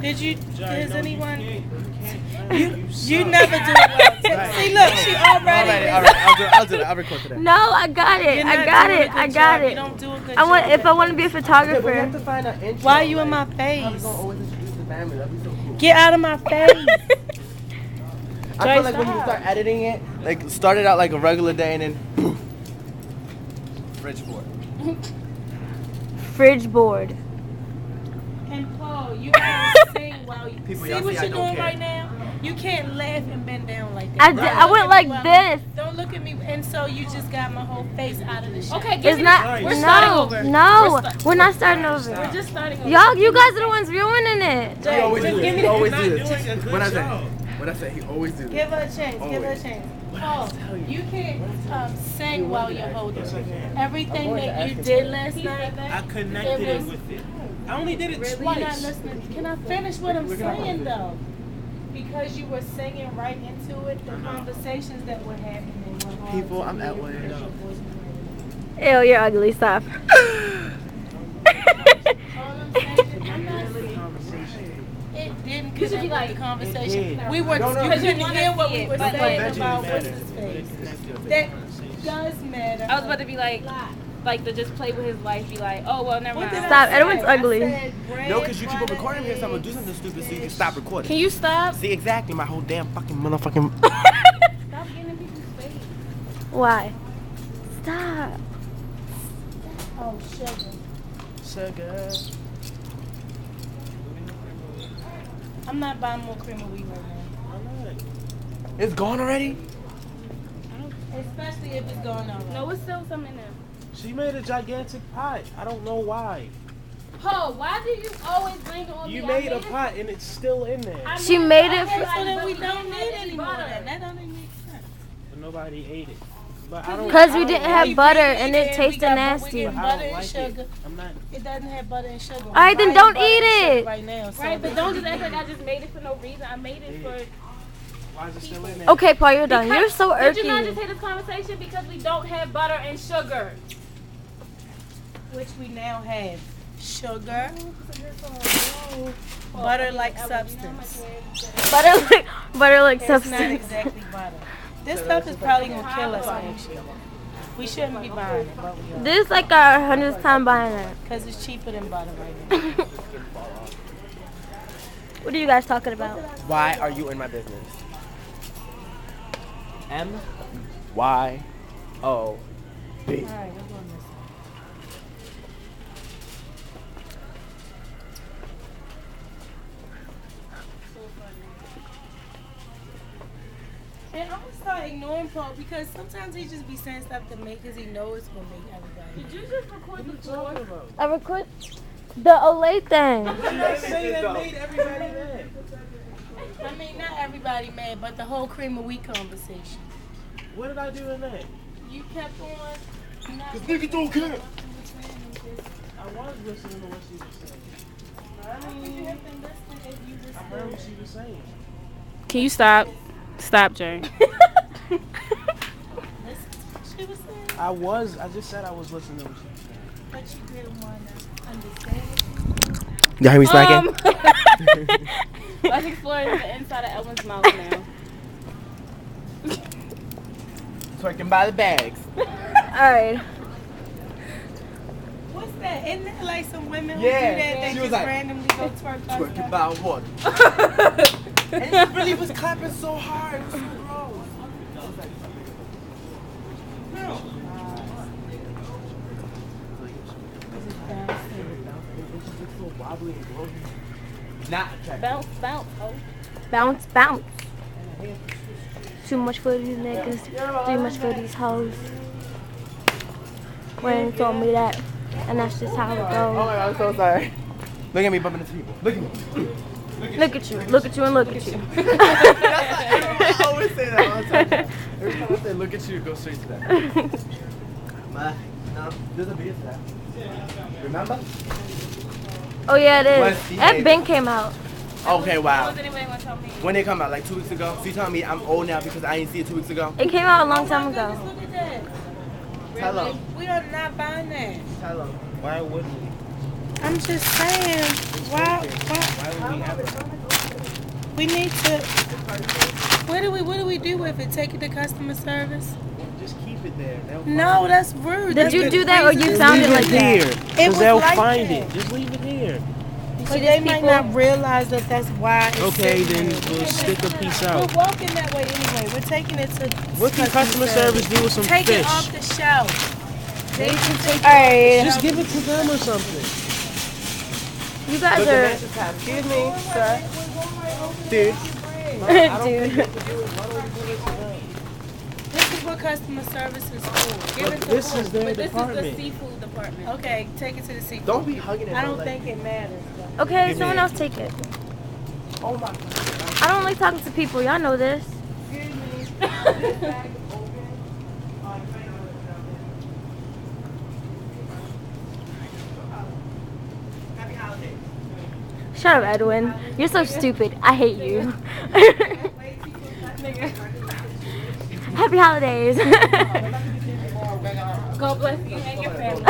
Did you? Does anyone? You never do it well. See, look, she already. All right, I'll do it. I'll record today. No, I got it. I got it. You don't do a good job. If I want to be a photographer. We have to find an intro. Why are you in my face? How we gonna always introduce the family? That'd be so cool. Get out of my face. I feel like when you start editing it, like start it out like a regular day and then boom. Fridgeboard. Fridgeboard. And Paul, you gotta sing while you People, see y'all what see I you're don't doing care. right now. You can't laugh and bend down like that. I went like this. Don't look at me, and so you just got my whole face out of the shot. Okay, It's not. We're starting No, over. no, we're not starting over. We're just starting over. Y'all, you guys are the ones ruining it. He always do Just give it. me He the- always do You're it. not doing a good What I job. say? What I say? He always do Give it. her a chance. Give her a chance. Paul, you can't sing while you're holding it. Everything that you did last night, I connected it with it. I only did it you're not twice. listening. Can I finish what I'm saying though? Because you were singing right into it, the conversations that were happening were hard. People, I'm to at hear one. because your voice was Ew, you're ugly. Stop. all I'm saying, I'm not it didn't You should be connect like, with the conversation. it did. We were No, no, you because couldn't you wanna hear what see we it, were but saying eventually about it what's matters. his face. That That does matter. I was about to be like to just play with his life, be like, oh well, never What did mind. I Stop, say? Edwin's I ugly. said bread, No, because you keep on butter, recording me, so I'm gonna do eggs, something stupid so you can fish. stop recording. Can you stop? See exactly my whole damn fucking motherfucking. Stop getting in people's face. Why? Stop. Oh, sugar. Sugar. I'm not buying more cream of wheat right now. It's gone already? Especially if it's going on. No, it's still some in there. She made a gigantic pot. I don't know why. Ho, why do you always bring it on You me? made a pot and it's still in there. She made it Okay, for. so then we don't need any more of that. That don't even make sense. But nobody ate it. But I don't. Because I we don't didn't like have it. butter and it We tasted got- nasty. We get I butter don't and like sugar. it. I'm not. It doesn't have butter and sugar. Alright, then We're don't buying eat butter and sugar it. right now. So Right, but don't just act like I just made it for no reason. I made it for. Why is it still in there? Okay, Paul, you're done. You're so Did you not just irky. hear this conversation? Because we don't have butter and sugar. which we now have sugar, butter-like substance. Butter like It's not substance. exactly butter. This stuff is probably gonna kill us actually. We shouldn't be buying it, but we are. This is like our 100th time buying it. Because it's cheaper than butter right now. What are you guys talking about? Why are you in my business? M-Y-O-B. Alright, we're doing this. And I'm gonna start ignoring Paul because sometimes he just be saying stuff to me because he knows it's gonna make everybody. Did you just record the floor? I record the Olay thing. Say that made everybody mad. I mean, not everybody mad, but the whole cream of wheat conversation. What did I do in that? You kept on. Cause niggas don't care. I was listening to what she was saying. I mean, you have been listening if you just I heard what she was saying. Can you stop? Stop, Jerri. listen to what she was saying, I just said I was listening to what she was saying. but you didn't want to understand. Y'all hear me smacking? Let's explore the inside of Edwin's mouth now. Twerking by the bags. Alright. What's that? Isn't that like some women who Yeah, do that? They she just was like, randomly go twerk by Twerking stuff? by what? And he really was clapping so hard. It was so gross. Not attractive. Bounce, bounce. Oh. Bounce, bounce. Too much for these niggas. Too much for these hoes. When told me that. And that's just how it Oh my goes. god, I'm so sorry. Look at me bumping into people. Look at me. Look at you. Look at you and look at you. I always say that all the time. Every time I say look at you, it goes straight to that. No, there's a video to that. Remember? Oh yeah, it What's is. the That name? Ben came out. Okay, wow. Does anybody want to tell me? When they come out, like 2 weeks ago. So you telling me I'm old now because I didn't see it 2 weeks ago? It came out a long Oh time my goodness, ago. look at that. Tell them. We are not buying that. Tell them. Why wouldn't we? I'm just saying, why Why would we ever? we need to, what do we do with it? Take it to customer service? Just keep it there. They'll No, find it. that's rude. Did That's you the do that or you reason- found it Leave like it that? here. It Because was they'll like find that. it. Just leave it here. But they might not realize that that's why it's Okay, sitting then there. we'll stick a piece out. We're walking that way anyway. We're taking it to What can customer service do with some Take fish? it off the shelf. They can take Alright. Just give it to them or something. You guys are. Excuse me, sir. Dude. Dude. This is what customer service is for. Give it to This who? is their But this is the department. seafood department. Okay, take it to the seafood. Don't be hugging it. I though, don't like- think it matters. though. Okay, Give me someone it. else take it. Oh my God. I don't like talking to people. Y'all know this. Excuse me. This bag is open. Happy holidays. Shut up, Edwin. You're so stupid. I hate you. Happy holidays. God bless you and your family.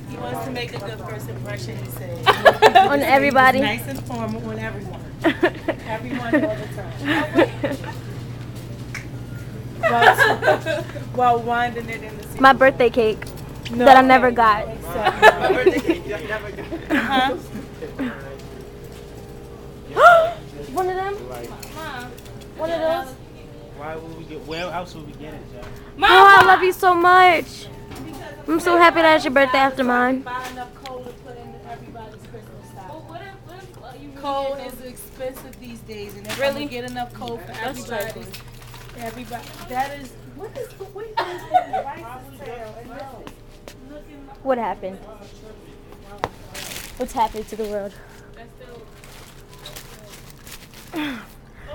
He wants to make a good first impression, he said. On everybody. Nice and formal on everyone. Everyone all the time. While winding it in the seat. My birthday cake that I never got. My birthday cake. You never got it. Huh? One of them? One of those? Why would we get? Where else would we get it, Jack? Oh, I love you so much. I'm so happy that it's your birthday after mine. Buy enough coal to put in everybody's Christmas Well, stuff. what if you Coal really is expensive these days, and if Really? we get enough coal for That's everybody, true. everybody, that is, what is the weight of this rice's tail? And this is looking like, What happened? What's happening to the world?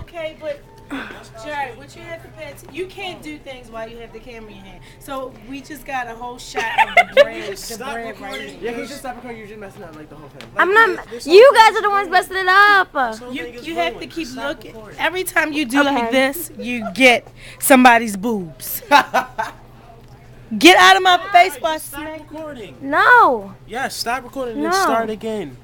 okay, but Jerri, what you have to pay attention, you can't do things while you have the camera in your hand. So we just got a whole shot of the bread right here. Yeah, you just stop recording. You're just messing up like the whole thing. I'm not. You guys are the ones messing it up. You have to keep looking. Every time you do Okay. like this, you get somebody's boobs. Get out of my face while I Stop smack. recording. No. Yes, stop recording and No. start again.